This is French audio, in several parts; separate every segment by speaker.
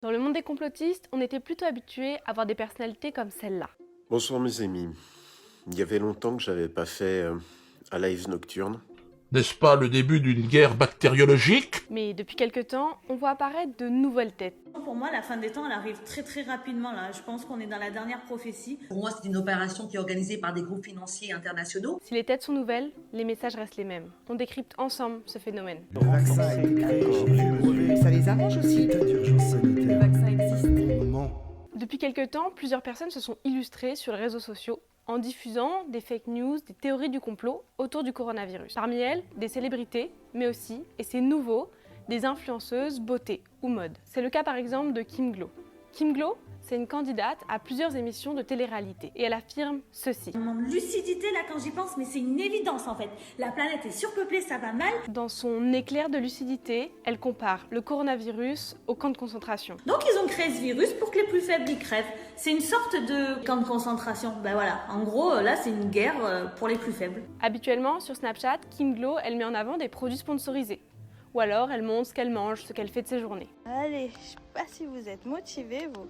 Speaker 1: Dans le monde des complotistes, on était plutôt habitué à voir des personnalités comme celle-là.
Speaker 2: Bonsoir mes amis. Il y avait longtemps que j'avais pas fait un live nocturne.
Speaker 3: N'est-ce pas le début d'une guerre bactériologique?
Speaker 1: Mais depuis quelque temps, on voit apparaître de nouvelles têtes.
Speaker 4: Pour moi, la fin des temps, elle arrive très rapidement. Là. Je pense qu'on est dans la dernière prophétie.
Speaker 5: Pour moi, c'est une opération qui est organisée par des groupes financiers internationaux.
Speaker 1: Si les têtes sont nouvelles, les messages restent les mêmes. On décrypte ensemble ce phénomène.
Speaker 6: Le vaccin a été créé, j'ai le brevet. Ça les arrange aussi. L'état d'urgence sanitaire.
Speaker 7: Le vaccin existe.
Speaker 6: Au moment.
Speaker 1: Depuis quelque temps, plusieurs personnes se sont illustrées sur les réseaux sociaux en diffusant des fake news, des théories du complot autour du coronavirus. Parmi elles, des célébrités, mais aussi, et c'est nouveau, des influenceuses beauté ou mode. C'est le cas par exemple de Kim Glo. Kim Glo, c'est une candidate à plusieurs émissions de télé-réalité et elle affirme ceci.
Speaker 4: Mon lucidité, là, quand j'y pense, mais c'est une évidence en fait. La planète est surpeuplée, ça va mal.
Speaker 1: Dans son éclair de lucidité, elle compare le coronavirus au camp de concentration.
Speaker 4: Donc ils ont créé ce virus pour que les plus faibles y crèvent. C'est une sorte de camp de concentration. Ben voilà, en gros, là, c'est une guerre pour les plus faibles.
Speaker 1: Habituellement, sur Snapchat, Kim Glo, elle met en avant des produits sponsorisés. Ou alors, elle montre ce qu'elle mange, ce qu'elle fait de ses journées.
Speaker 8: Allez, je sais pas si vous êtes motivés, vous.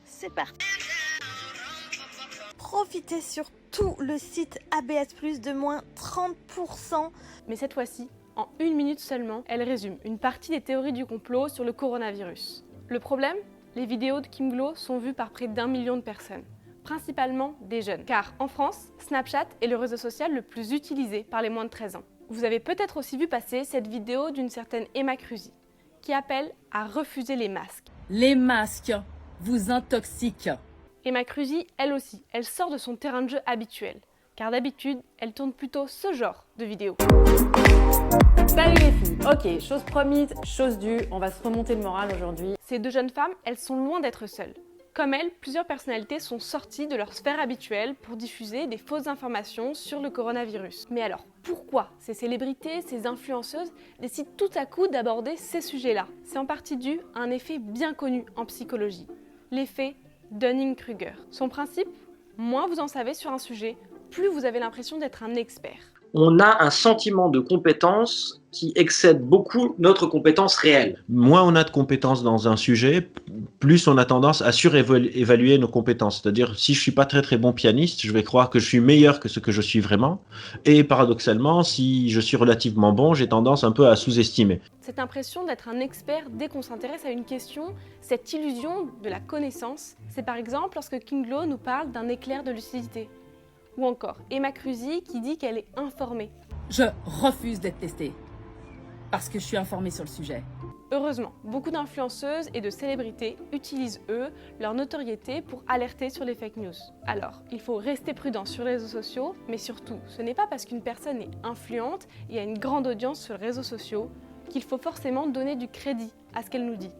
Speaker 8: C'est parti. Profitez sur tout le site ABS+, de moins 30%.
Speaker 1: Mais cette fois-ci, en 1 minute seulement, elle résume une partie des théories du complot sur le coronavirus. Le problème, les vidéos de Kim Glo sont vues par près d'1 million de personnes, principalement des jeunes. Car en France, Snapchat est le réseau social le plus utilisé par les moins de 13 ans. Vous avez peut-être aussi vu passer cette vidéo d'une certaine Emma Cruzy, qui appelle à refuser les masques.
Speaker 7: Les masques vous intoxiquent.
Speaker 1: Emma Cruzy, elle aussi, elle sort de son terrain de jeu habituel, car d'habitude, elle tourne plutôt ce genre de vidéos.
Speaker 9: Salut les filles. Ok, chose promise, chose due, on va se remonter le moral aujourd'hui.
Speaker 1: Ces deux jeunes femmes, elles sont loin d'être seules. Comme elles, plusieurs personnalités sont sorties de leur sphère habituelle pour diffuser des fausses informations sur le coronavirus. Mais alors, pourquoi ces célébrités, ces influenceuses décident tout à coup d'aborder ces sujets-là? C'est en partie dû à un effet bien connu en psychologie, l'effet Dunning-Kruger. Son principe, moins vous en savez sur un sujet, plus vous avez l'impression d'être un expert.
Speaker 10: On a un sentiment de compétence qui excède beaucoup notre compétence réelle.
Speaker 11: Moins on a de compétences dans un sujet, plus on a tendance à surévaluer nos compétences. C'est-à-dire, si je suis pas très bon pianiste, je vais croire que je suis meilleur que ce que je suis vraiment. Et paradoxalement, si je suis relativement bon, j'ai tendance un peu à sous-estimer.
Speaker 1: Cette impression d'être un expert dès qu'on s'intéresse à une question, cette illusion de la connaissance, c'est par exemple lorsque Kim Glo nous parle d'un éclair de lucidité. Ou encore Emma Cruzy qui dit qu'elle est informée.
Speaker 7: Je refuse d'être testée. Parce que je suis informée sur le sujet.
Speaker 1: Heureusement, beaucoup d'influenceuses et de célébrités utilisent, eux, leur notoriété pour alerter sur les fake news. Alors, il faut rester prudent sur les réseaux sociaux, mais surtout, ce n'est pas parce qu'une personne est influente et a une grande audience sur les réseaux sociaux qu'il faut forcément donner du crédit à ce qu'elle nous dit.